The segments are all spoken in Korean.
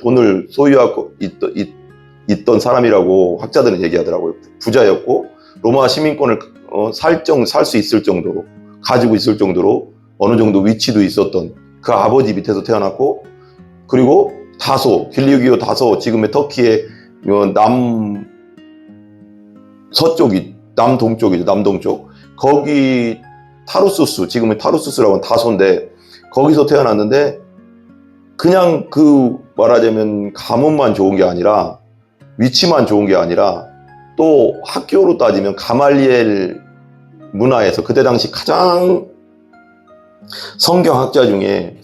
돈을 소유하고 있던 사람이라고 학자들은 얘기하더라고요. 부자였고 로마 시민권을 살 수 있을 정도로 가지고 있을 정도로 어느 정도 위치도 있었던 그 아버지 밑에서 태어났고, 그리고 다소 길리기오 다소 지금의 터키의 남동쪽이죠. 남동쪽 거기 타루수스, 지금의 타루수스라고 하는 다소인데 거기서 태어났는데, 그냥 말하자면 가문만 좋은 게 아니라 위치만 좋은 게 아니라 또 학교로 따지면 가말리엘 문화에서 그때 당시 가장 성경학자 중에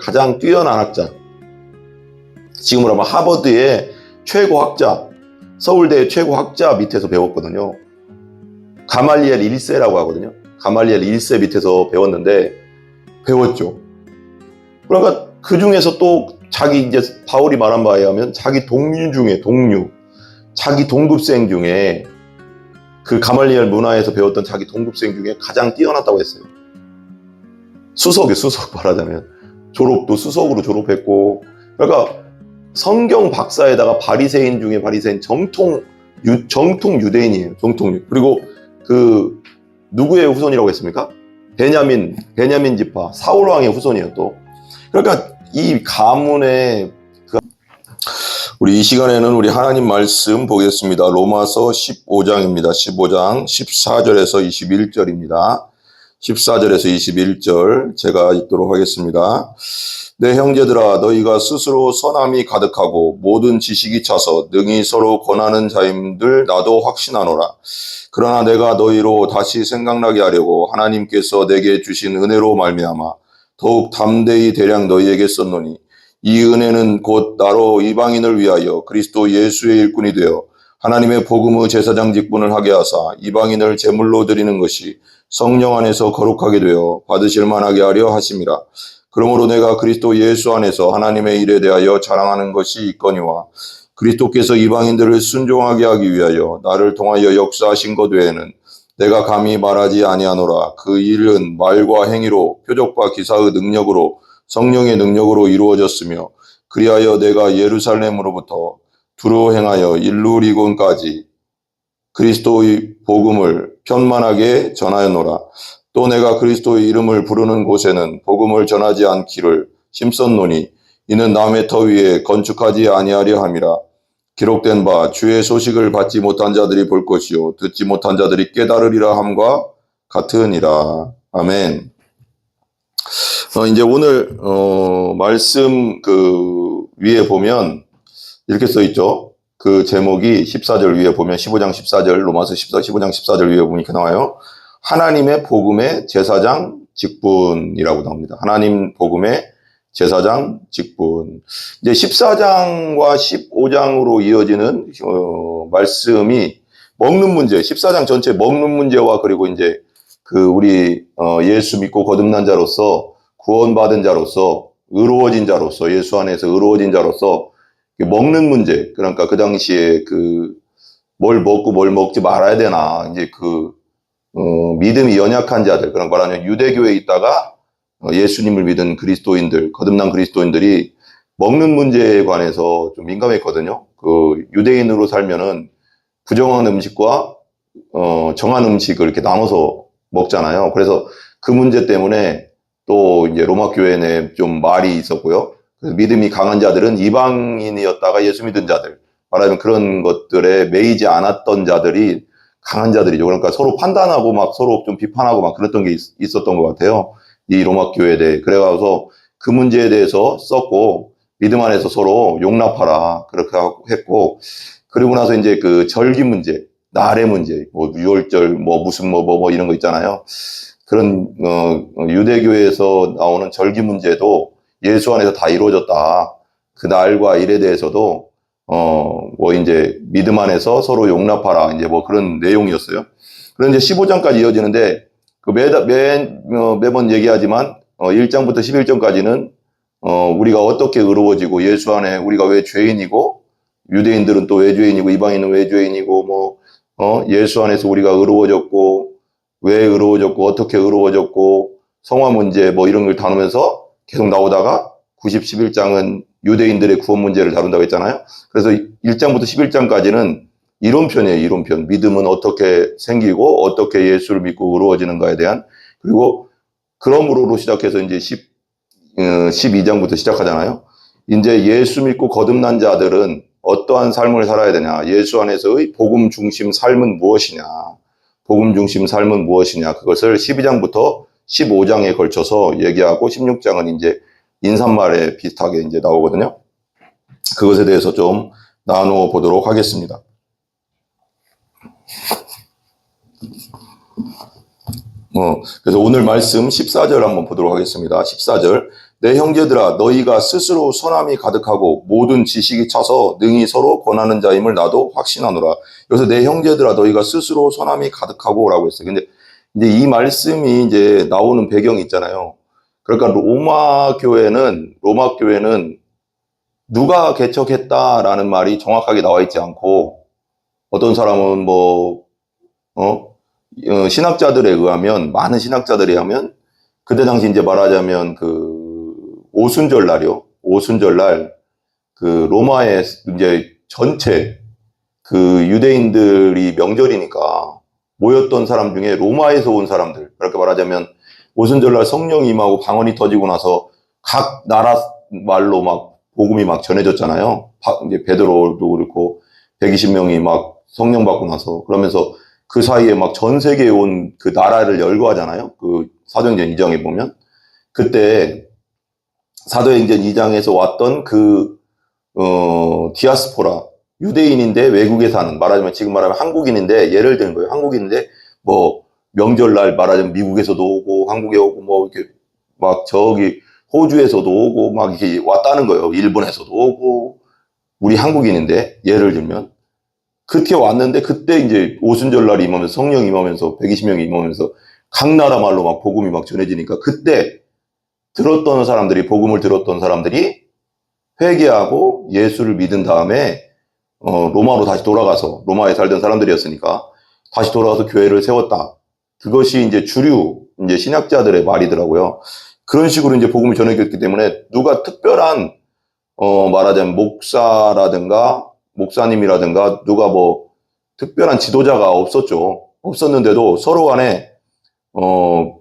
가장 뛰어난 학자, 지금으로 하면 하버드의 최고 학자, 서울대의 최고 학자 밑에서 배웠거든요. 가말리엘 1세라고 하거든요. 가말리엘 1세 밑에서 배웠죠. 그러니까 그 중에서 또 이제 바울이 말한 바에 의하면 자기 자기 동급생 중에 그 가말리엘 문화에서 배웠던 자기 동급생 중에 가장 뛰어났다고 했어요. 수석 말하자면 졸업도 수석으로 졸업했고, 그러니까 성경 박사에다가 바리새인 중에 바리새인 정통 유대인이에요. 그리고 누구의 후손이라고 했습니까? 베냐민 지파 사울 왕의 후손이에요. 또 그러니까 이 가문의 우리 이 시간에는 우리 하나님 말씀 보겠습니다. 로마서 15장입니다. 15장 14절에서 21절입니다. 14절에서 21절 제가 읽도록 하겠습니다. 내 형제들아, 너희가 스스로 선함이 가득하고 모든 지식이 차서 능히 서로 권하는 자임들 나도 확신하노라. 그러나 내가 너희로 다시 생각나게 하려고 하나님께서 내게 주신 은혜로 말미암아 더욱 담대히 대량 너희에게 썼노니, 이 은혜는 곧 나로 이방인을 위하여 그리스도 예수의 일꾼이 되어 하나님의 복음의 제사장 직분을 하게 하사 이방인을 제물로 드리는 것이 성령 안에서 거룩하게 되어 받으실 만하게 하려 하심이라. 그러므로 내가 그리스도 예수 안에서 하나님의 일에 대하여 자랑하는 것이 있거니와, 그리스도께서 이방인들을 순종하게 하기 위하여 나를 통하여 역사하신 것 외에는 내가 감히 말하지 아니하노라. 그 일은 말과 행위로 표적과 기사의 능력으로 성령의 능력으로 이루어졌으며, 그리하여 내가 예루살렘으로부터 두루 행하여 일루리곤까지 그리스도의 복음을 편만하게 전하였노라. 또 내가 그리스도의 이름을 부르는 곳에는 복음을 전하지 않기를 힘썼노니, 이는 남의 터 위에 건축하지 아니하려 함이라. 기록된 바 주의 소식을 받지 못한 자들이 볼 것이요 듣지 못한 자들이 깨달으리라 함과 같으니라. 아멘. 이제 오늘 말씀 위에 보면 이렇게 써 있죠. 그 제목이 14절 위에 보면 15장 14절 로마서 15장 14절 위에 보면 이렇게 나와요. 하나님의 복음의 제사장 직분이라고 나옵니다. 하나님 복음의 제사장 직분. 이제 14장과 15장으로 이어지는 말씀이 먹는 문제, 14장 전체 먹는 문제와, 그리고 이제 우리 예수 믿고 거듭난 자로서 구원받은 자로서 의로워진 자로서 예수 안에서 의로워진 자로서 먹는 문제, 그러니까 그 당시에 뭘 먹고 뭘 먹지 말아야 되나, 이제 믿음이 연약한 자들, 그런 말하면 유대교에 있다가 예수님을 믿은 그리스도인들, 거듭난 그리스도인들이 먹는 문제에 관해서 좀 민감했거든요. 유대인으로 살면은 부정한 음식과 정한 음식을 이렇게 나눠서 먹잖아요. 그래서 그 문제 때문에 또 이제 로마 교회 내에 좀 말이 있었고요. 그래서 믿음이 강한 자들은 이방인이었다가 예수 믿은 자들, 말하자면 그런 것들에 매이지 않았던 자들이 강한 자들이죠. 그러니까 서로 판단하고 막 서로 좀 비판하고 막 그랬던 게 있었던 것 같아요. 이 로마 교회에 대해. 그래가지고 그 문제에 대해서 썼고, 믿음 안에서 서로 용납하라 그렇게 했고, 그리고 나서 이제 절기 문제, 날의 문제, 유월절 무슨 이런 거 있잖아요. 그런 유대교에서 나오는 절기 문제도 예수 안에서 다 이루어졌다. 그 날과 일에 대해서도 이제 믿음 안에서 서로 용납하라, 이제 그런 내용이었어요. 그런데 이제 15장까지 이어지는데 매번 얘기하지만 1장부터 11장까지는 우리가 어떻게 의로워지고 예수 안에 우리가 왜 죄인이고, 유대인들은 또 왜 죄인이고 이방인은 왜 죄인이고, 예수 안에서 우리가 의로워졌고 왜 의로워졌고 어떻게 의로워졌고 성화 문제 이런 걸 다루면서 계속 나오다가 90, 11장은 유대인들의 구원 문제를 다룬다고 했잖아요. 그래서 1장부터 11장까지는 이론편이에요, 이론편. 믿음은 어떻게 생기고 어떻게 예수를 믿고 이루어지는가에 대한, 그리고 그러므로로 시작해서 이제 12장부터 시작하잖아요. 이제 예수 믿고 거듭난 자들은 어떠한 삶을 살아야 되냐. 예수 안에서의 복음 중심 삶은 무엇이냐. 복음 중심 삶은 무엇이냐. 그것을 12장부터 15장에 걸쳐서 얘기하고 16장은 이제 인사말에 비슷하게 이제 나오거든요. 그것에 대해서 좀 나누어 보도록 하겠습니다. 그래서 오늘 말씀 14절 한번 보도록 하겠습니다. 14절. 내 형제들아 너희가 스스로 선함이 가득하고 모든 지식이 차서 능히 서로 권하는 자임을 나도 확신하노라. 여기서 내 형제들아 너희가 스스로 선함이 가득하고 라고 했어요. 근데 이제 이 말씀이 이제 나오는 배경이 있잖아요. 그러니까 로마 교회는 누가 개척했다라는 말이 정확하게 나와 있지 않고, 어떤 사람은 신학자들에 의하면, 많은 신학자들에 의하면, 그때 당시 이제 말하자면 오순절날이요. 오순절날, 로마의 이제 전체, 유대인들이 명절이니까 모였던 사람 중에 로마에서 온 사람들, 그렇게 말하자면, 오순절날 성령이 임하고 방언이 터지고 나서 각 나라 말로 막 복음이 막 전해졌잖아요. 이제 베드로도 그렇고 120명이 막 성령 받고 나서, 그러면서 그 사이에 막 전 세계에 온 그 나라를 열거하잖아요. 사도행전 2장에 보면. 그때 사도행전 2장에서 왔던 디아스포라, 유대인인데 외국에 사는, 지금 말하면 한국인인데, 예를 드는 거예요. 한국인인데, 명절날 말하자면 미국에서도 오고, 한국에 오고, 이렇게 막 호주에서도 오고, 막 이렇게 왔다는 거예요. 일본에서도 오고, 우리 한국인인데, 예를 들면. 그렇게 왔는데, 그때 이제 오순절날이 임하면서, 성령이 임하면서, 120명이 임하면서, 각 나라 말로 막 복음이 막 전해지니까, 그때 복음을 들었던 사람들이 회개하고 예수를 믿은 다음에, 로마로 다시 돌아가서, 로마에 살던 사람들이었으니까, 다시 돌아가서 교회를 세웠다. 그것이 이제 주류, 이제 신학자들의 말이더라고요. 그런 식으로 이제 복음을 전해졌기 때문에 누가 특별한, 말하자면 목사님이라든가 누가 특별한 지도자가 없었죠. 없었는데도 서로 간에,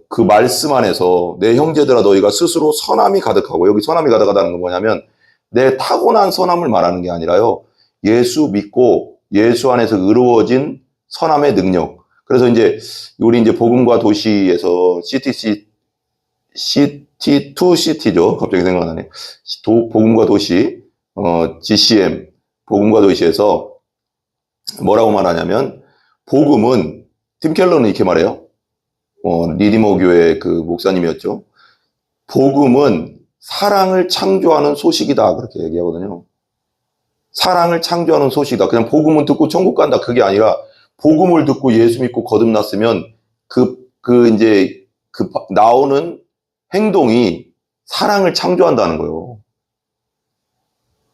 그 말씀 안에서 내 형제들아 너희가 스스로 선함이 가득하고, 여기 선함이 가득하다는 건 뭐냐면 내 타고난 선함을 말하는 게 아니라요. 예수 믿고 예수 안에서 이루어진 선함의 능력. 그래서 이제 우리 이제 복음과 도시에서 CT2C죠. 갑자기 생각나네. 복음과 도시, GCM, 복음과 도시에서 뭐라고 말하냐면, 복음은, 팀 켈러는 이렇게 말해요. 리디머 교회 목사님이었죠. 복음은 사랑을 창조하는 소식이다. 그렇게 얘기하거든요. 사랑을 창조하는 소식이다. 그냥 복음은 듣고 천국 간다. 그게 아니라, 복음을 듣고 예수 믿고 거듭났으면, 나오는 행동이 사랑을 창조한다는 거예요.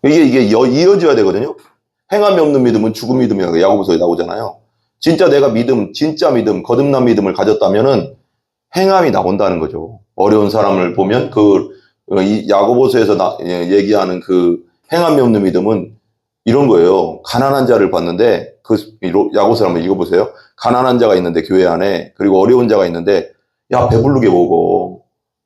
이게 이어져야 되거든요. 행함이 없는 믿음은 죽은 믿음이라고 야고보서에 나오잖아요. 진짜 내가 진짜 믿음, 거듭난 믿음을 가졌다면은 행함이 나온다는 거죠. 어려운 사람을 보면 이 야고보서에서 얘기하는 행함이 없는 믿음은 이런 거예요. 가난한 자를 봤는데, 야고보서 한번 읽어보세요. 가난한 자가 있는데, 교회 안에, 그리고 어려운 자가 있는데, 야, 배부르게 먹어.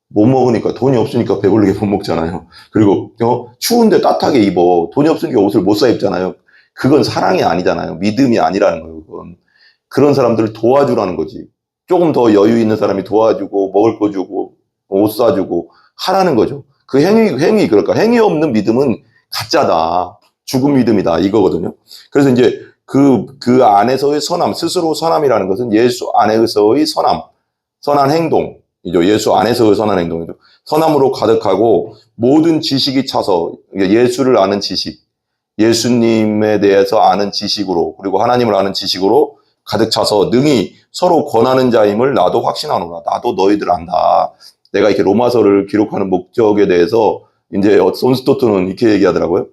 못 먹으니까, 돈이 없으니까 배부르게 못 먹잖아요. 그리고, 추운데 따뜻하게 입어. 돈이 없으니까 옷을 못 사 입잖아요. 그건 사랑이 아니잖아요. 믿음이 아니라는 거예요, 그건. 그런 사람들을 도와주라는 거지. 조금 더 여유 있는 사람이 도와주고, 먹을 거 주고, 옷 사주고, 하라는 거죠. 그러니까 행위 없는 믿음은 가짜다. 죽은 믿음이다. 이거거든요. 그래서 이제 그 안에서의 선함, 스스로 선함이라는 것은 예수 안에서의 선한 행동이죠. 예수 안에서의 선한 행동이죠. 선함으로 가득하고 모든 지식이 차서, 예수를 아는 지식, 예수님에 대해서 아는 지식으로, 그리고 하나님을 아는 지식으로 가득 차서 능히 서로 권하는 자임을 나도 확신하노라. 나도 너희들 안다. 내가 이렇게 로마서를 기록하는 목적에 대해서 이제 손스토트는 이렇게 얘기하더라고요.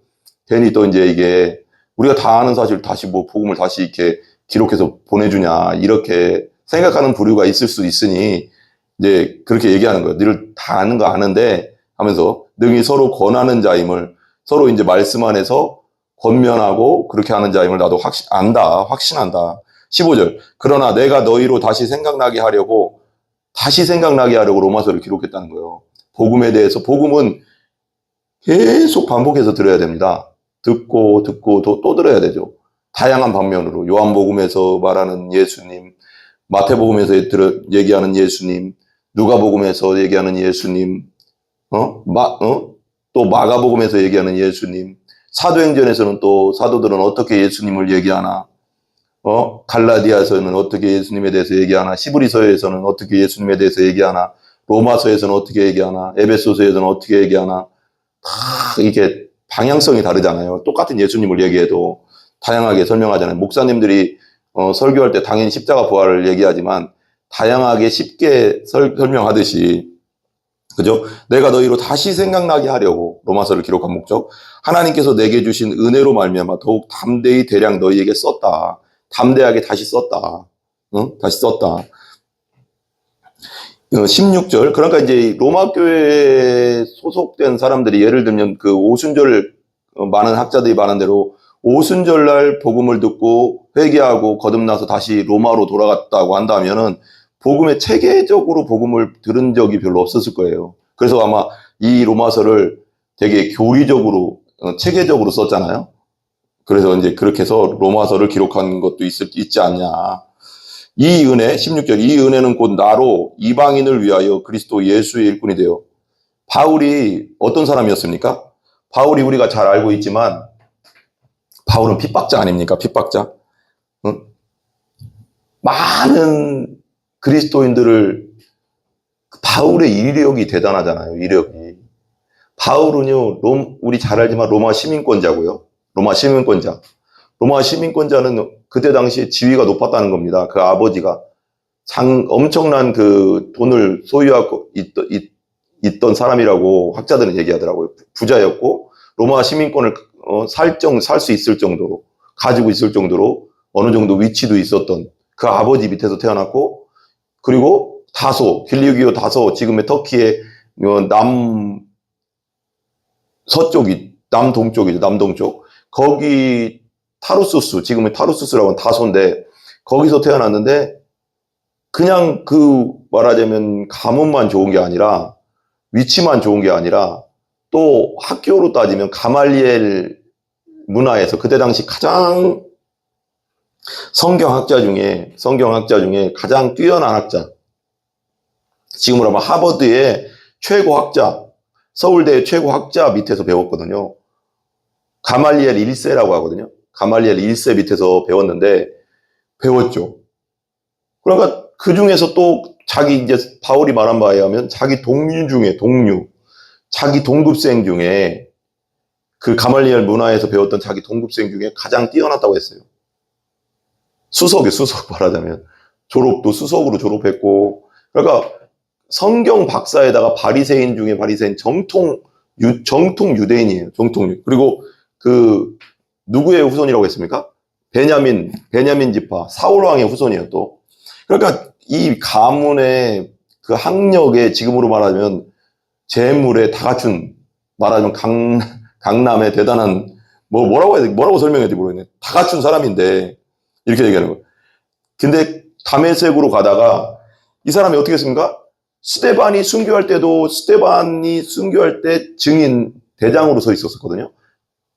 괜히 또 이제 이게 우리가 다 아는 사실 다시 복음을 다시 이렇게 기록해서 보내주냐, 이렇게 생각하는 부류가 있을 수 있으니 이제 그렇게 얘기하는 거예요. 너희들 다 아는 거 아는데 하면서 능히 서로 권하는 자임을, 서로 이제 말씀 안에서 권면하고 그렇게 하는 자임을 나도 확신한다. 15절. 그러나 내가 너희로 다시 생각나게 하려고 로마서를 기록했다는 거예요. 복음에 대해서, 복음은 계속 반복해서 들어야 됩니다. 듣고 또 들어야 되죠. 다양한 방면으로 요한복음에서 말하는 예수님, 마태복음에서 얘기하는 예수님, 누가복음에서 얘기하는 예수님, 또 마가복음에서 얘기하는 예수님, 사도행전에서는 또 사도들은 어떻게 예수님을 얘기하나, 갈라디아서는 어떻게 예수님에 대해서 얘기하나, 시브리서에서는 어떻게 예수님에 대해서 얘기하나, 로마서에서는 어떻게 얘기하나, 에베소서에서는 어떻게 얘기하나, 다 이게 방향성이 다르잖아요. 똑같은 예수님을 얘기해도 다양하게 설명하잖아요. 목사님들이 설교할 때 당연히 십자가 부활을 얘기하지만 다양하게 쉽게 설명하듯이, 그죠? 내가 너희로 다시 생각나게 하려고 로마서를 기록한 목적, 하나님께서 내게 주신 은혜로 말미암아 더욱 담대히 대량 너희에게 썼다. 담대하게 다시 썼다. 다시 썼다. 16절. 그러니까 이제 로마 교회에 소속된 사람들이 예를 들면 그 오순절, 많은 학자들이 말한 대로 오순절날 복음을 듣고 회개하고 거듭나서 다시 로마로 돌아갔다고 한다면은 복음의 체계적으로 복음을 들은 적이 별로 없었을 거예요. 그래서 아마 이 로마서를 되게 교리적으로, 체계적으로 썼잖아요. 그래서 이제 그렇게 해서 로마서를 기록한 것도 있지 않냐. 이 은혜, 16절, 이 은혜는 곧 나로 이방인을 위하여 그리스도 예수의 일꾼이 되어. 바울이 어떤 사람이었습니까? 바울이 우리가 잘 알고 있지만 바울은 핍박자 아닙니까? 핍박자. 많은 그리스도인들을, 바울의 이력이 대단하잖아요. 이력이. 바울은요, 우리 잘 알지만 로마 시민권자고요. 로마 시민권자. 로마 시민권자는 그때 당시에 지위가 높았다는 겁니다. 그 아버지가 엄청난 그 돈을 소유하고 있던 사람이라고 학자들은 얘기하더라고요. 부자였고 로마 시민권을 살 수 있을 정도로, 가지고 있을 정도로 어느 정도 위치도 있었던 그 아버지 밑에서 태어났고, 그리고 길리기오 다소, 지금의 터키의 남동쪽, 거기 타루스스, 지금의 타루스스라고 하는 다소인데, 거기서 태어났는데, 그냥 말하자면 가문만 좋은 게 아니라, 위치만 좋은 게 아니라, 또 학교로 따지면 가말리엘 문화에서 그때 당시 가장 성경학자 중에 가장 뛰어난 학자, 지금으로 하면 하버드의 최고 학자, 서울대의 최고 학자 밑에서 배웠거든요. 가말리엘 1세라고 하거든요. 가말리엘 1세 밑에서 배웠죠. 그러니까 그 중에서 또 이제 바울이 말한 바에 의하면 자기 자기 동급생 중에, 그 가말리엘 문화에서 배웠던 자기 동급생 중에 가장 뛰어났다고 했어요. 수석 말하자면. 졸업도 수석으로 졸업했고, 그러니까 성경 박사에다가 바리새인 중에 바리새인, 정통 유대인이에요. 그리고 누구의 후손이라고 했습니까? 베냐민 지파, 사울 왕의 후손이에요, 또. 그러니까 이 가문의 그 학력에, 지금으로 말하면 재물에 다 갖춘, 말하자면 강남의 대단한, 뭐라고 설명해야 될지 모르겠네. 다 갖춘 사람인데, 이렇게 얘기하는 거예요. 근데 다메섹으로 가다가 이 사람이 어떻게 했습니까? 스데반이 순교할 때 증인 대장으로 서 있었거든요.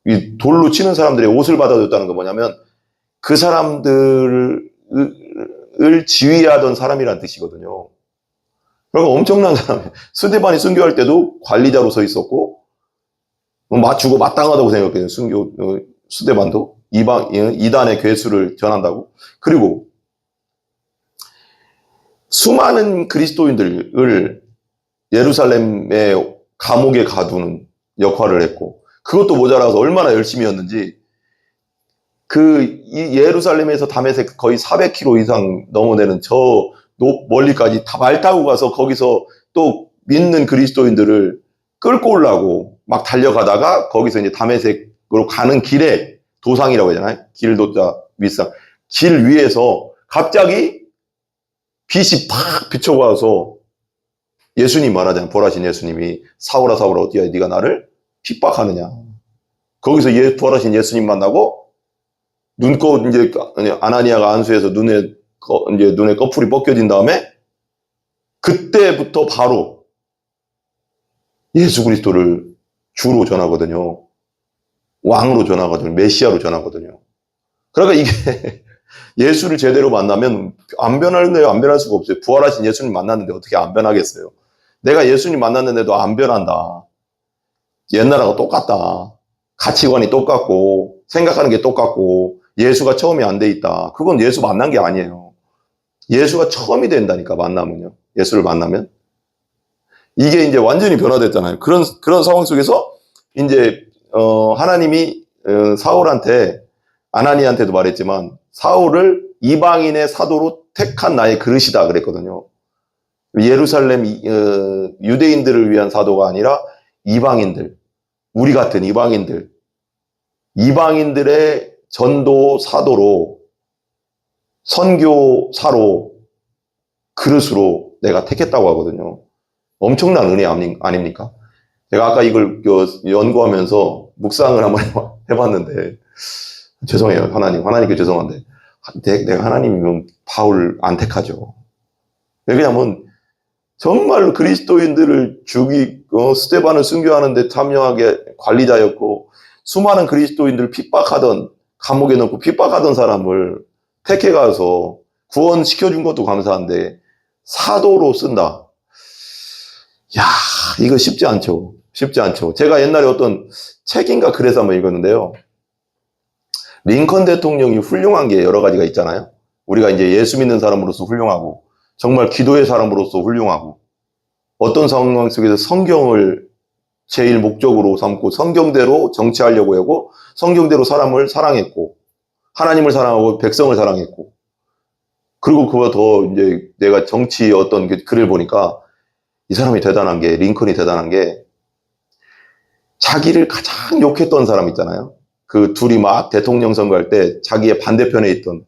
이 돌로 치는 사람들의 옷을 받아줬다는 건 뭐냐면 그 사람들을 지휘하던 사람이라는 뜻이거든요. 그러니까 엄청난 사람이에요. 스데반이 순교할 때도 관리자로 서 있었고, 맞추고 마땅하다고 생각해요. 스데반도 이단의 괴수를 전한다고. 그리고 수많은 그리스도인들을 예루살렘의 감옥에 가두는 역할을 했고, 그것도 모자라서 얼마나 열심히 했는지, 이 예루살렘에서 다메섹 거의 400km 이상 넘어내는 멀리까지 다 말 타고 가서 거기서 또 믿는 그리스도인들을 끌고 오려고 막 달려가다가 거기서 이제 다메섹으로 가는 길에, 도상이라고 하잖아요. 길도자 윗상. 길 위에서 갑자기 빛이 팍 비춰와서 예수님 말하잖아요. 보라신 예수님이 사울아 사울아 어디야 네가 나를 핍박하느냐. 거기서 부활하신 예수님 만나고 눈꺼 이제 아나니아가 안수해서 이제 눈에 꺼풀이 벗겨진 다음에 그때부터 바로 예수 그리스도를 주로 전하거든요. 왕으로 전하거든요. 메시아로 전하거든요. 그러니까 이게 예수를 제대로 만나면 안 변하는데요. 안 변할 수가 없어요. 부활하신 예수님 만났는데 어떻게 안 변하겠어요. 내가 예수님 만났는데도 안 변한다. 옛날하고 똑같다. 가치관이 똑같고 생각하는 게 똑같고 예수가 처음이 안 돼 있다. 그건 예수 만난 게 아니에요. 예수가 처음이 된다니까, 만나면요. 예수를 만나면. 이게 이제 완전히 변화됐잖아요. 그런 상황 속에서 이제 하나님이 사울한테, 아나니한테도 말했지만 사울을 이방인의 사도로 택한 나의 그릇이다 그랬거든요. 예루살렘 유대인들을 위한 사도가 아니라 이방인들, 우리 같은 이방인들의 전도 사도로, 선교사로, 그릇으로 내가 택했다고 하거든요. 엄청난 은혜 아닙니까? 제가 아까 이걸 연구하면서 묵상을 한번 해봤는데, 죄송해요. 하나님께 죄송한데, 내가 하나님이면 바울 안 택하죠. 왜냐하면 정말로 그리스도인들을 스데반을 순교하는데 참여하게 관리자였고, 수많은 그리스도인들을 핍박하던, 감옥에 넣고 핍박하던 사람을 택해가서 구원시켜준 것도 감사한데 사도로 쓴다. 야, 이거 쉽지 않죠. 쉽지 않죠. 제가 옛날에 어떤 책인가 글에서 한번 읽었는데요. 링컨 대통령이 훌륭한 게 여러 가지가 있잖아요. 우리가 이제 예수 믿는 사람으로서 훌륭하고, 정말 기도의 사람으로서 훌륭하고, 어떤 상황 속에서 성경을 제일 목적으로 삼고 성경대로 정치하려고 하고, 성경대로 사람을 사랑했고, 하나님을 사랑하고 백성을 사랑했고, 그리고 그보다 더 이제 내가 정치 어떤 글을 보니까 이 사람이 대단한 게, 링컨이 대단한 게, 자기를 가장 욕했던 사람 있잖아요. 그 둘이 막 대통령 선거할 때 자기의 반대편에 있던,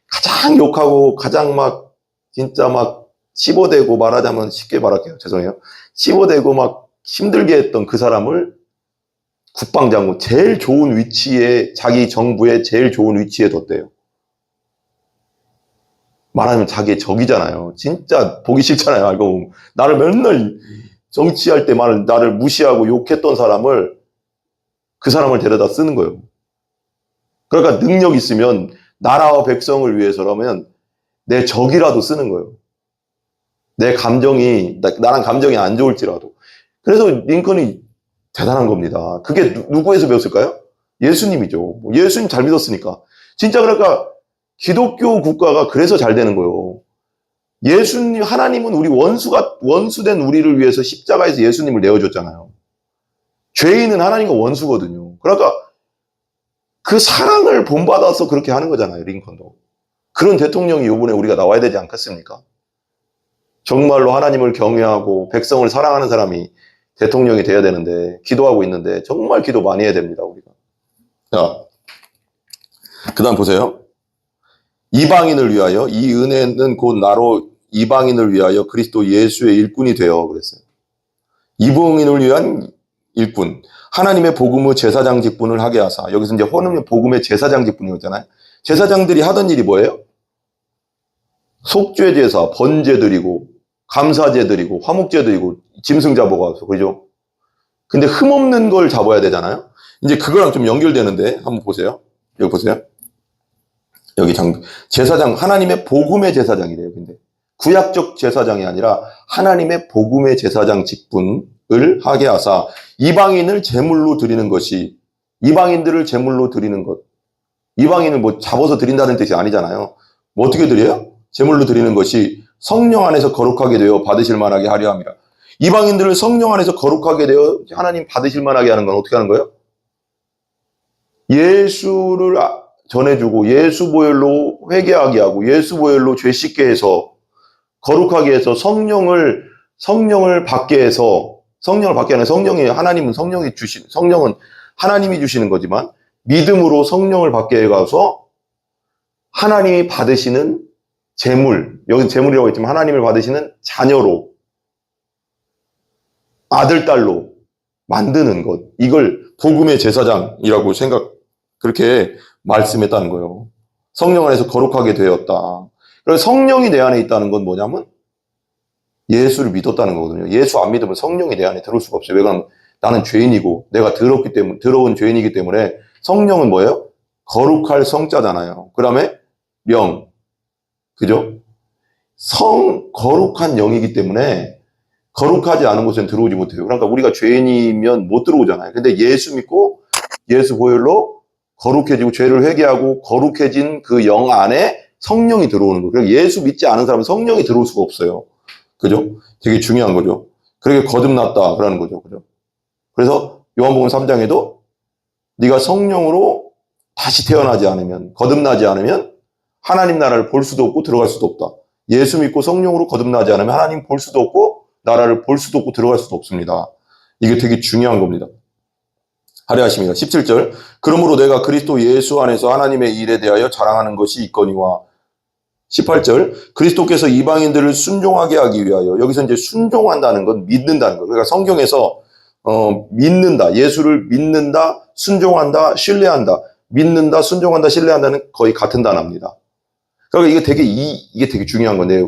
가장 욕하고 가장 막 진짜 막 씹어대고, 말하자면 쉽게 말할게요. 죄송해요. 씹어대고 막 힘들게 했던 그 사람을 국방장군, 제일 좋은 위치에, 자기 정부의 제일 좋은 위치에 뒀대요. 말하면 자기의 적이잖아요. 진짜 보기 싫잖아요. 알고 보면. 나를 맨날 정치할 때 나를 무시하고 욕했던 사람을, 그 사람을 데려다 쓰는 거예요. 그러니까 능력 있으면 나라와 백성을 위해서라면 내 적이라도 쓰는 거예요. 내 감정이, 나랑 감정이 안 좋을지라도. 그래서 링컨이 대단한 겁니다. 그게 누구에서 배웠을까요? 예수님이죠. 예수님 잘 믿었으니까. 진짜 그러니까 기독교 국가가 그래서 잘 되는 거예요. 예수님, 하나님은 우리 원수된 우리를 위해서 십자가에서 예수님을 내어줬잖아요. 죄인은 하나님과 원수거든요. 그러니까 그 사랑을 본받아서 그렇게 하는 거잖아요, 링컨도. 그런 대통령이 이번에 우리가 나와야 되지 않겠습니까? 정말로 하나님을 경외하고 백성을 사랑하는 사람이 대통령이 돼야 되는데, 기도하고 있는데 정말 기도 많이 해야 됩니다, 우리가. 자, 그 다음 보세요. 이방인을 위하여, 이 은혜는 곧 나로 이방인을 위하여 그리스도 예수의 일꾼이 되어 그랬어요. 이방인을 위한 일꾼. 하나님의 복음의 제사장 직분을 하게 하사. 여기서 이제 헌음의 복음의 제사장 직분이었잖아요. 제사장들이 하던 일이 뭐예요? 속죄 제사, 번제 드리고, 감사제 드리고, 화목제 드리고, 짐승 잡아가서, 그죠? 근데 흠없는 걸 잡아야 되잖아요? 이제 그거랑 좀 연결되는데, 한번 보세요. 여기 보세요. 여기 제사장, 하나님의 복음의 제사장이래요, 근데. 구약적 제사장이 아니라 하나님의 복음의 제사장 직분을 하게 하사, 이방인을 제물로 드리는 것이, 이방인들을 제물로 드리는 것. 이방인을 뭐 잡아서 드린다는 뜻이 아니잖아요. 뭐 어떻게 드려요? 제물로 드리는 것이 성령 안에서 거룩하게 되어 받으실 만하게 하려 함이라. 이방인들을 성령 안에서 거룩하게 되어 하나님 받으실 만하게 하는 건 어떻게 하는 거예요? 예수를 전해주고, 예수 보혈로 회개하게 하고, 예수 보혈로 죄 씻게 해서, 거룩하게 해서 성령을 받게 해서, 성령을 받게 하는, 하나님은 성령은 하나님이 주시는 거지만 믿음으로 성령을 받게 해가서 하나님이 받으시는 재물, 여기 재물이라고 했지만 하나님을 받으시는 자녀로, 아들, 딸로 만드는 것. 이걸 복음의 제사장이라고 그렇게 말씀했다는 거예요. 성령 안에서 거룩하게 되었다. 그래서 성령이 내 안에 있다는 건 뭐냐면 예수를 믿었다는 거거든요. 예수 안 믿으면 성령이 내 안에 들어올 수가 없어요. 왜냐하면 나는 죄인이고 내가 더러운 죄인이기 때문에 성령은 뭐예요? 거룩할 성자잖아요. 그 다음에 영. 그죠? 거룩한 영이기 때문에 거룩하지 않은 곳에는 들어오지 못해요. 그러니까 우리가 죄인이면 못 들어오잖아요. 근데 예수 믿고 예수 보혈로 거룩해지고 죄를 회개하고 거룩해진 그 영 안에 성령이 들어오는 거예요. 그러니까 예수 믿지 않은 사람은 성령이 들어올 수가 없어요. 그죠? 되게 중요한 거죠. 그러게 거듭났다 그러는 거죠. 그죠? 그래서 요한복음 3장에도 네가 성령으로 다시 태어나지 않으면, 거듭나지 않으면 하나님 나라를 볼 수도 없고 들어갈 수도 없다. 예수 믿고 성령으로 거듭나지 않으면 하나님 볼 수도 없고 나라를 볼 수도 없고 들어갈 수도 없습니다. 이게 되게 중요한 겁니다. 할례하십니다. 17절. 그러므로 내가 그리스도 예수 안에서 하나님의 일에 대하여 자랑하는 것이 있거니와. 18절. 그리스도께서 이방인들을 순종하게 하기 위하여. 여기서 이제 순종한다는 건 믿는다는 거예요. 그러니까 성경에서 믿는다, 예수를 믿는다, 순종한다, 신뢰한다. 믿는다, 순종한다, 신뢰한다는 거의 같은 단어입니다. 그러니까 이게 되게 중요한 건데,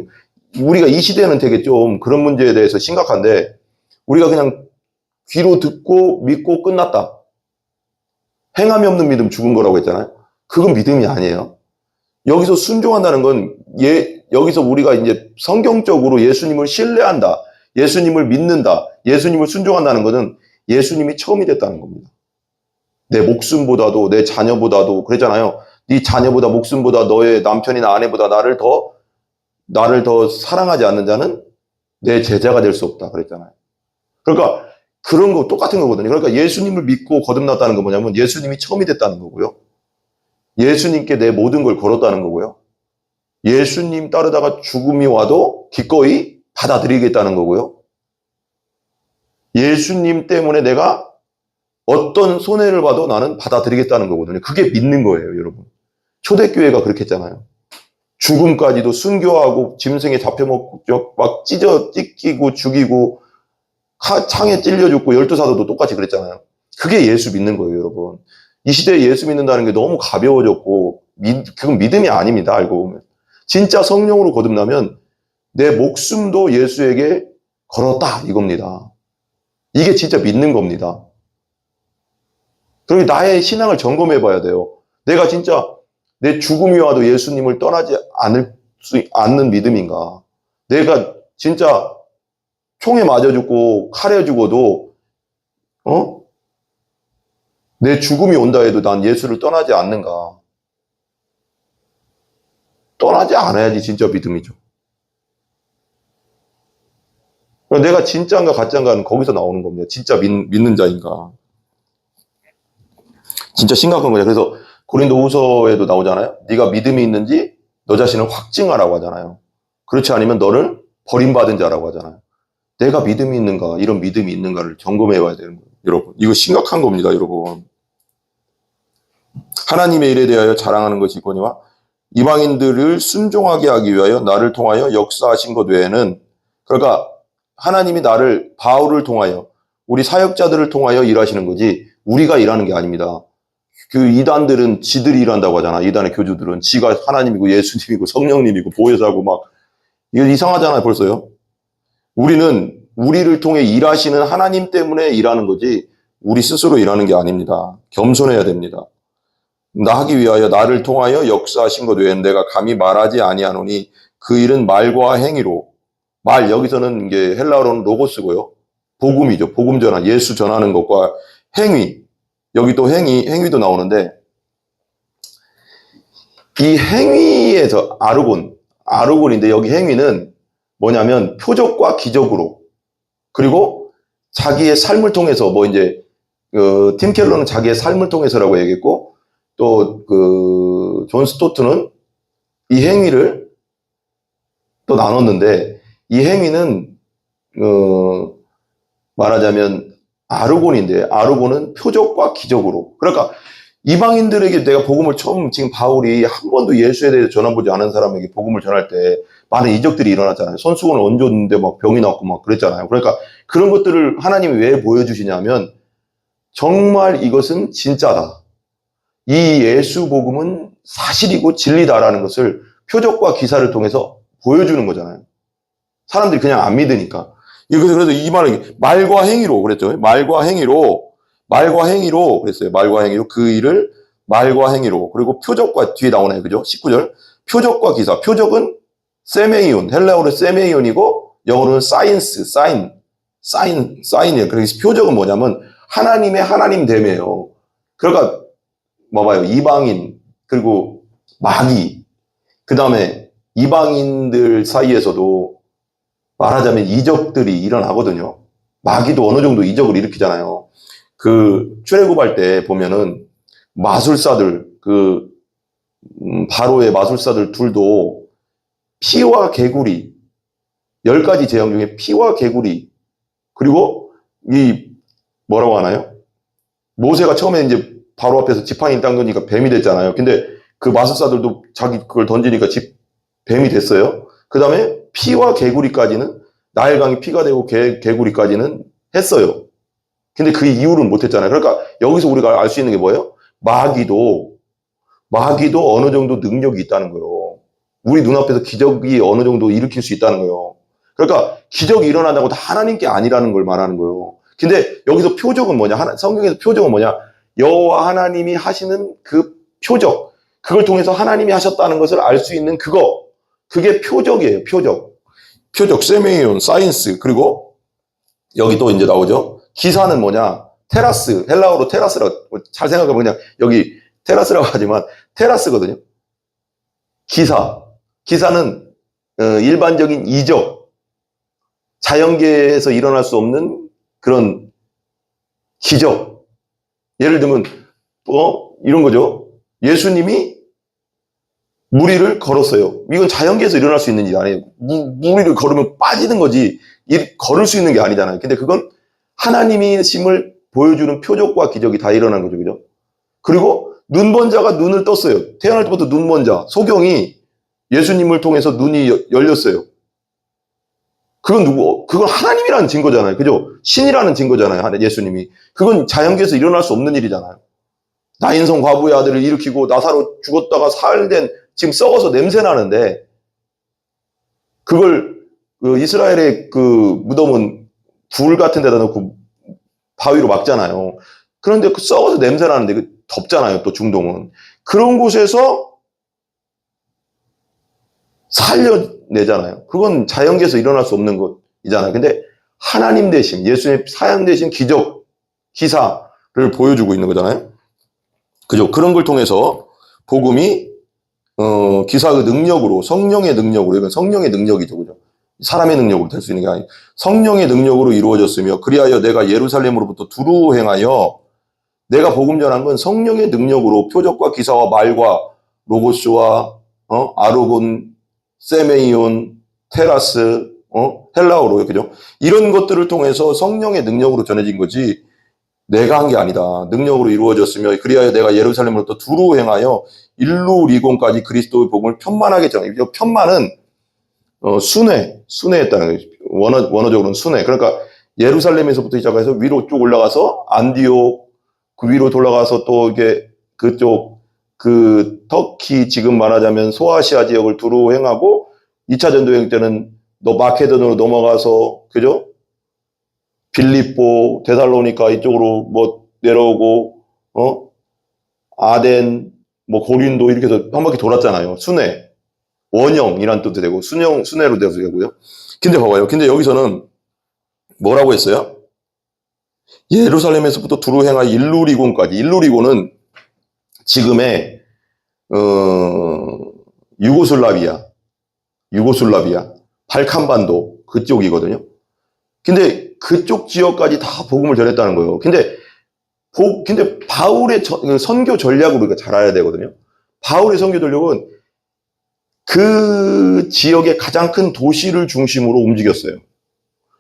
우리가 이 시대는 되게 좀 그런 문제에 대해서 심각한데, 우리가 그냥 귀로 듣고 믿고 끝났다. 행함이 없는 믿음 죽은 거라고 했잖아요. 그건 믿음이 아니에요. 여기서 순종한다는 건, 여기서 우리가 이제 성경적으로 예수님을 신뢰한다, 예수님을 믿는다, 예수님을 순종한다는 것은 예수님이 처음이 됐다는 겁니다. 내 목숨보다도, 내 자녀보다도, 그랬잖아요. 네 자녀보다, 목숨보다, 너의 남편이나 아내보다 나를 더 사랑하지 않는 자는 내 제자가 될 수 없다. 그랬잖아요. 그러니까 그런 거 똑같은 거거든요. 그러니까 예수님을 믿고 거듭났다는 건 뭐냐면 예수님이 처음이 됐다는 거고요. 예수님께 내 모든 걸 걸었다는 거고요. 예수님 따르다가 죽음이 와도 기꺼이 받아들이겠다는 거고요. 예수님 때문에 내가 어떤 손해를 봐도 나는 받아들이겠다는 거거든요. 그게 믿는 거예요, 여러분. 초대교회가 그렇게 했잖아요. 죽음까지도 순교하고 짐승에 잡혀먹고 막 찢기고 죽이고 창에 찔려 죽고 12사도도 똑같이 그랬잖아요. 그게 예수 믿는 거예요, 여러분. 이 시대에 예수 믿는다는 게 너무 가벼워졌고 그건 믿음이 아닙니다, 알고 보면. 진짜 성령으로 거듭나면 내 목숨도 예수에게 걸었다, 이겁니다. 이게 진짜 믿는 겁니다. 그리고 나의 신앙을 점검해 봐야 돼요. 내가 진짜 내 죽음이 와도 예수님을 떠나지 않는 믿음인가? 내가 진짜 총에 맞아 죽고 칼에 죽어도 내 죽음이 온다 해도 난 예수를 떠나지 않는가? 떠나지 않아야지 진짜 믿음이죠. 내가 진짜인가 가짜인가는 거기서 나오는 겁니다. 진짜 믿는 자인가. 진짜 심각한 거죠. 그래서 고린도후서에도 나오잖아요. 네가 믿음이 있는지 너 자신을 확증하라고 하잖아요. 그렇지 않으면 너를 버림받은 자라고 하잖아요. 내가 믿음이 있는가, 이런 믿음이 있는가를 점검해 봐야 되는 거예요. 여러분, 이거 심각한 겁니다, 여러분. 하나님의 일에 대하여 자랑하는 것이 있거니와 이방인들을 순종하게 하기 위하여 나를 통하여 역사하신 것 외에는, 그러니까 하나님이 바울을 통하여 우리 사역자들을 통하여 일하시는 거지 우리가 일하는 게 아닙니다. 그 이단들은 지들이 일한다고 하잖아. 이단의 교주들은 지가 하나님이고 예수님이고 성령님이고 보혜사고 막, 이거 이상하잖아요, 벌써요. 우리는 우리를 통해 일하시는 하나님 때문에 일하는 거지 우리 스스로 일하는 게 아닙니다. 겸손해야 됩니다. 나 하기 위하여 나를 통하여 역사하신 것 외에는 내가 감히 말하지 아니하노니 그 일은 말과 행위로. 말, 여기서는 이게 헬라어로는 로고스고요. 복음이죠. 복음 전환, 예수 전하는 것과 행위. 여기 또 행위도 나오는데, 이 행위에서 아르곤인데 여기 행위는 뭐냐면 표적과 기적으로, 그리고 자기의 삶을 통해서, 팀 켈러는 자기의 삶을 통해서라고 얘기했고, 또 존 스토트는 이 행위를 또 나눴는데, 이 행위는 말하자면 아르곤인데, 아르곤은 표적과 기적으로. 그러니까 이방인들에게 내가 복음을 지금 바울이 한 번도 예수에 대해서 전해보지 않은 사람에게 복음을 전할 때 많은 이적들이 일어났잖아요. 손수건을 얹었는데 막 병이 났고 막 그랬잖아요. 그러니까 그런 것들을 하나님이 왜 보여주시냐면 정말 이것은 진짜다. 이 예수 복음은 사실이고 진리다라는 것을 표적과 기사를 통해서 보여주는 거잖아요. 사람들이 그냥 안 믿으니까. 그래서 이 말을 말과 행위로 그랬죠. 말과 행위로 그랬어요. 말과 행위로 그 일을 말과 행위로. 그리고 표적과 뒤에 나오네요. 그죠? 19절. 표적과 기사. 표적은 세메이온. 헬라어로 세메이온이고 영어로는 사인이에요. 그래서 표적은 뭐냐면 하나님의 하나님됨이에요. 그러니까 뭐 봐요. 이방인 그리고 마귀. 그다음에 이방인들 사이에서도 말하자면 이적들이 일어나거든요. 마귀도 어느 정도 이적을 일으키잖아요. 그 출애굽할 때 보면은 마술사들 바로의 마술사들 둘도 피와 개구리 10가지 재앙 중에 피와 개구리 그리고 이 뭐라고 하나요? 모세가 처음에 이제 바로 앞에서 지팡이 당기니까 뱀이 됐잖아요. 근데 그 마술사들도 자기 그걸 던지니까 뱀이 됐어요. 그 다음에 피와 개구리까지는 나일강이 피가 되고 개구리까지는 했어요. 근데 그 이후로는 못했잖아요. 그러니까 여기서 우리가 알 수 있는 게 뭐예요? 마귀도 어느 정도 능력이 있다는 거예요. 우리 눈앞에서 기적이 어느 정도 일으킬 수 있다는 거예요. 그러니까 기적이 일어난다고 다 하나님께 아니라는 걸 말하는 거예요. 근데 여기서 표적은 뭐냐? 성경에서 표적은 뭐냐? 여호와 하나님이 하시는 그 표적, 그걸 통해서 하나님이 하셨다는 것을 알 수 있는 그게 표적이에요. 표적, 세메이온, 사이언스. 그리고 여기 또 이제 나오죠. 기사는 뭐냐? 테라스, 헬라어로 테라스라고, 잘 생각해보면 그냥 여기 테라스라고 하지만 테라스거든요. 기사는 일반적인 이적, 자연계에서 일어날 수 없는 그런 기적. 예를 들면 이런 거죠. 예수님이 무리를 걸었어요. 이건 자연계에서 일어날 수 있는 일이 아니에요. 무리를 걸으면 빠지는 거지 걸을 수 있는 게 아니잖아요. 근데 그건 하나님의 심을 보여주는 표적과 기적이 다 일어난 거죠. 그죠? 그리고 눈먼 자가 눈을 떴어요. 태어날 때부터 눈먼 자. 소경이 예수님을 통해서 눈이 열렸어요. 그건 하나님이라는 증거잖아요. 그죠? 신이라는 증거잖아요. 예수님이. 그건 자연계에서 일어날 수 없는 일이잖아요. 나인성 과부의 아들을 일으키고 나사로 죽었다가 사흘된 지금 썩어서 냄새 나는데 그걸 이스라엘의 그 무덤은 굴 같은 데다 놓고 바위로 막잖아요. 그런데 그 썩어서 냄새 나는데 덥잖아요. 또 중동은. 그런 곳에서 살려내잖아요. 그건 자연계에서 일어날 수 없는 것이잖아요. 근데 하나님 대신 예수님의 사양 대신 기적, 기사를 보여주고 있는 거잖아요. 그죠? 그런 걸 통해서 복음이 기사의 능력으로, 성령의 능력으로, 이건 성령의 능력이죠. 그죠? 사람의 능력으로 될 수 있는 게 아니고 성령의 능력으로 이루어졌으며 그리하여 내가 예루살렘으로부터 두루 행하여 내가 복음 전한 건 성령의 능력으로 표적과 기사와 말과 로고스와 아르곤, 세메이온, 테라스, 헬라어로 그죠? 이런 것들을 통해서 성령의 능력으로 전해진 거지 내가 한 게 아니다. 능력으로 이루어졌으며 그리하여 내가 예루살렘으로부터 두루 행하여 일루리곤까지 그리스도의 복음을 편만하게 전해. 편만은 순회했다는 거죠. 원어적으로는 순회. 그러니까 예루살렘에서부터 시작해서 위로 쭉 올라가서 안디옥, 그 위로 돌아가서 또 이게 그쪽 터키 지금 말하자면 소아시아 지역을 두루 행하고 2차 전도행 때는 마케도니아로 넘어가서 그죠? 빌립보, 데살로니가 이쪽으로 뭐 내려오고 아덴, 뭐 고린도 이렇게 해서 한 바퀴 돌았잖아요. 순회. 원형이란 뜻도 되고 순회로 돼서 되고요. 근데 봐봐요. 근데 여기서는 뭐라고 했어요? 예루살렘에서부터 두루 행하여 일루리곤까지. 일루리곤은 지금의 유고슬라비아, 발칸반도 그쪽이거든요. 근데 그쪽 지역까지 다 복음을 전했다는 거예요. 근데 바울의 선교 전략을 우리가 잘 알아야 되거든요. 바울의 선교 전략은 그 지역의 가장 큰 도시를 중심으로 움직였어요.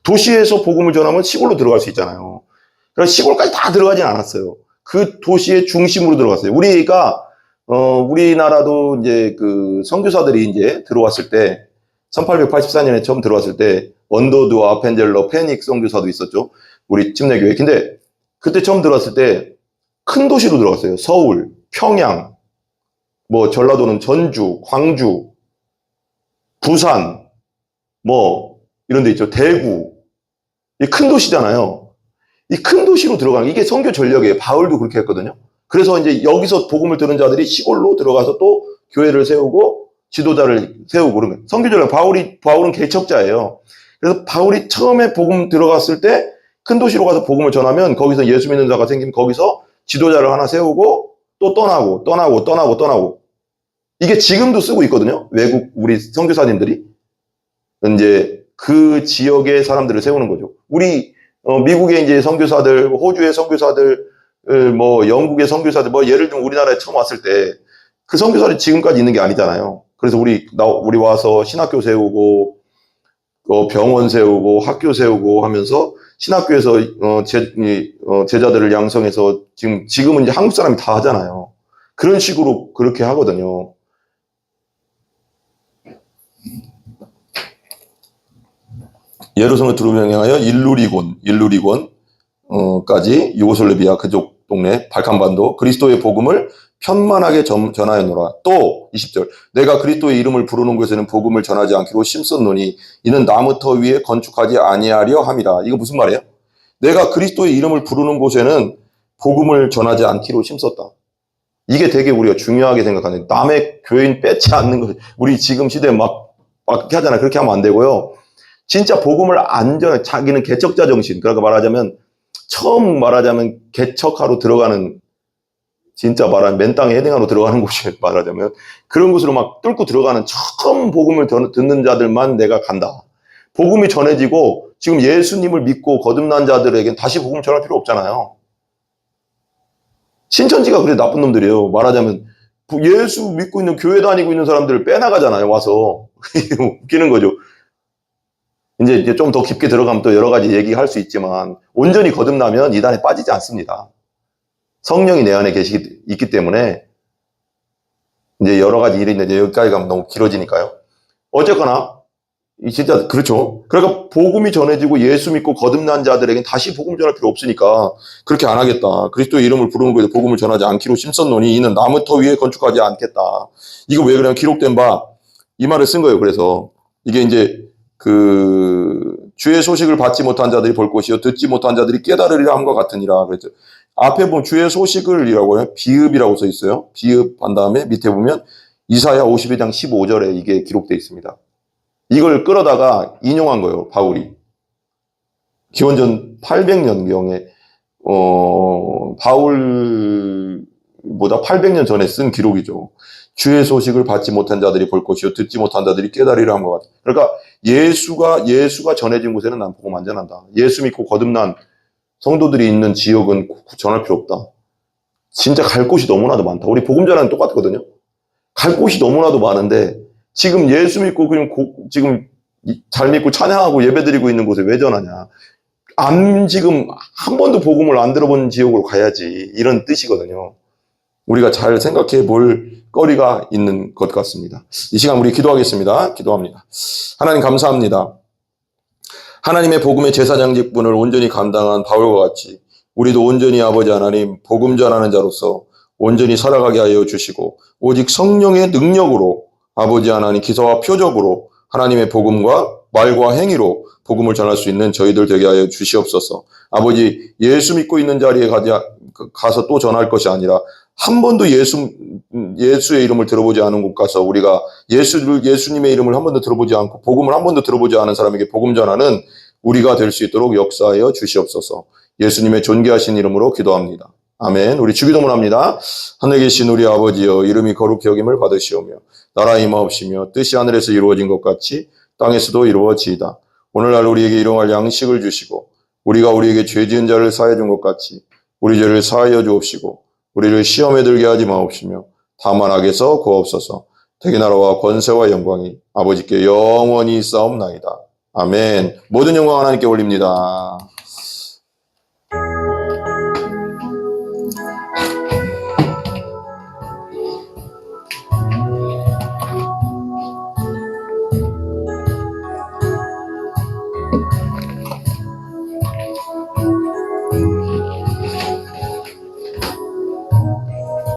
도시에서 복음을 전하면 시골로 들어갈 수 있잖아요. 그래서 시골까지 다 들어가진 않았어요. 그 도시의 중심으로 들어갔어요. 우리나라도 이제 그 선교사들이 이제 들어왔을 때 1884년에 처음 들어왔을 때 언더드 아펜젤러 페닉 선교사도 있었죠. 우리 침례교회. 근데 그때 처음 들어왔을 때 큰 도시로 들어갔어요. 서울, 평양, 뭐 전라도는 전주, 광주, 부산, 뭐 이런 데 있죠. 대구. 이 큰 도시잖아요. 이 큰 도시로 들어가는 이게 선교 전략이에요. 바울도 그렇게 했거든요. 그래서 이제 여기서 복음을 들은 자들이 시골로 들어가서 또 교회를 세우고 지도자를 세우고 그런 거예요. 선교 전략 바울은 개척자예요. 그래서 바울이 처음에 복음 들어갔을 때 큰 도시로 가서 복음을 전하면 거기서 예수 믿는 자가 생기면 거기서 지도자를 하나 세우고 또 떠나고 이게 지금도 쓰고 있거든요. 외국 우리 선교사님들이 이제 그 지역의 사람들을 세우는 거죠. 우리 미국의 이제 선교사들, 호주의 선교사들, 뭐 영국의 선교사들, 뭐 예를 들면 우리나라에 처음 왔을 때 그 선교사들이 지금까지 있는 게 아니잖아요. 그래서 우리 와서 신학교 세우고 병원 세우고 학교 세우고 하면서 신학교에서 제자들을 양성해서 지금은 이제 한국 사람이 다 하잖아요. 그런 식으로 그렇게 하거든요. 예루살렘을 두루명하여 일루리곤까지 유고슬라비아 그쪽 동네 발칸반도 그리스도의 복음을 편만하게 전하였노라. 또 20절 내가 그리스도의 이름을 부르는 곳에는 복음을 전하지 않기로 심었노니 이는 나무터 위에 건축하지 아니하려 함이라. 이거 무슨 말이에요? 내가 그리스도의 이름을 부르는 곳에는 복음을 전하지 않기로 심었다. 이게 되게 우리가 중요하게 생각하는 남의 교인 뺏지 않는 거. 우리 지금 시대에 막 그렇게 하잖아요. 그렇게 하면 안 되고요. 진짜 복음을 자기는 개척자 정신. 그러니까 처음 말하자면 개척하러 들어가는 진짜 말하면 맨 땅에 헤딩하러 들어가는 곳이 말하자면 그런 곳으로 막 뚫고 들어가는 처음 복음을 듣는 자들만 내가 간다. 복음이 전해지고 지금 예수님을 믿고 거듭난 자들에겐 다시 복음 전할 필요 없잖아요. 신천지가 그래 나쁜 놈들이에요. 말하자면 예수 믿고 있는 교회 다니고 있는 사람들을 빼나가잖아요. 와서 웃기는 거죠. 이제 좀 더 깊게 들어가면 또 여러 가지 얘기할 수 있지만 온전히 거듭나면 이단에 빠지지 않습니다. 성령이 내 안에 있기 때문에 이제 여러 가지 일이 있는데 여기까지 가면 너무 길어지니까요. 어쨌거나 진짜 그렇죠. 그러니까 복음이 전해지고 예수 믿고 거듭난 자들에겐 다시 복음 전할 필요 없으니까 그렇게 안 하겠다. 그리스도의 이름을 부르는 곳에 복음을 전하지 않기로 심었노니 이는 나무터 위에 건축하지 않겠다. 이거 왜 그러냐면 기록된 바 이 말을 쓴 거예요. 그래서 이게 이제 주의 소식을 받지 못한 자들이 볼 것이요 듣지 못한 자들이 깨달으리라 함과 같으니라. 그랬죠. 앞에 보면 주의 소식을이라고 해요. 비읍이라고 써 있어요. 비읍 한 다음에 밑에 보면 이사야 52장 15절에 이게 기록되어 있습니다. 이걸 끌어다가 인용한 거예요. 바울이. 기원전 800년경에 바울보다 800년 전에 쓴 기록이죠. 주의 소식을 받지 못한 자들이 볼 것이요 듣지 못한 자들이 깨달으리라 함과 같다. 그러니까 예수가 전해진 곳에는 난 복음 안 전한다. 예수 믿고 거듭난 성도들이 있는 지역은 전할 필요 없다. 진짜 갈 곳이 너무나도 많다. 우리 복음 전하는 똑같거든요. 갈 곳이 너무나도 많은데 지금 예수 믿고 지금 잘 믿고 찬양하고 예배드리고 있는 곳에 왜 전하냐. 지금 한 번도 복음을 안 들어본 지역으로 가야지. 이런 뜻이거든요. 우리가 잘 생각해 볼 거리가 있는 것 같습니다. 이 시간 우리 기도하겠습니다. 기도합니다. 하나님 감사합니다. 하나님의 복음의 제사장 직분을 온전히 감당한 바울과 같이 우리도 온전히 아버지 하나님 복음 전하는 자로서 온전히 살아가게 하여 주시고 오직 성령의 능력으로 아버지 하나님 기사와 표적으로 하나님의 복음과 말과 행위로 복음을 전할 수 있는 저희들 되게 하여 주시옵소서. 아버지 예수 믿고 있는 자리에 가서 또 전할 것이 아니라 한 번도 예수의 이름을 들어보지 않은 곳 가서 우리가 예수님의 이름을 한 번도 들어보지 않고 복음을 한 번도 들어보지 않은 사람에게 복음 전하는 우리가 될 수 있도록 역사하여 주시옵소서. 예수님의 존귀하신 이름으로 기도합니다. 아멘. 우리 주기도문 합니다. 하늘에 계신 우리 아버지여 이름이 거룩히 여김을 받으시오며 나라 임하옵시며 뜻이 하늘에서 이루어진 것 같이 땅에서도 이루어지이다. 오늘날 우리에게 일용할 양식을 주시고 우리가 우리에게 죄 지은 자를 사하여 준 것 같이 우리 죄를 사하여 주옵시고 우리를 시험에 들게 하지 마옵시며 다만 악에서 구하옵소서. 대개 나라와 권세와 영광이 아버지께 영원히 있사옵나이다. 아멘. 모든 영광 하나님께 올립니다.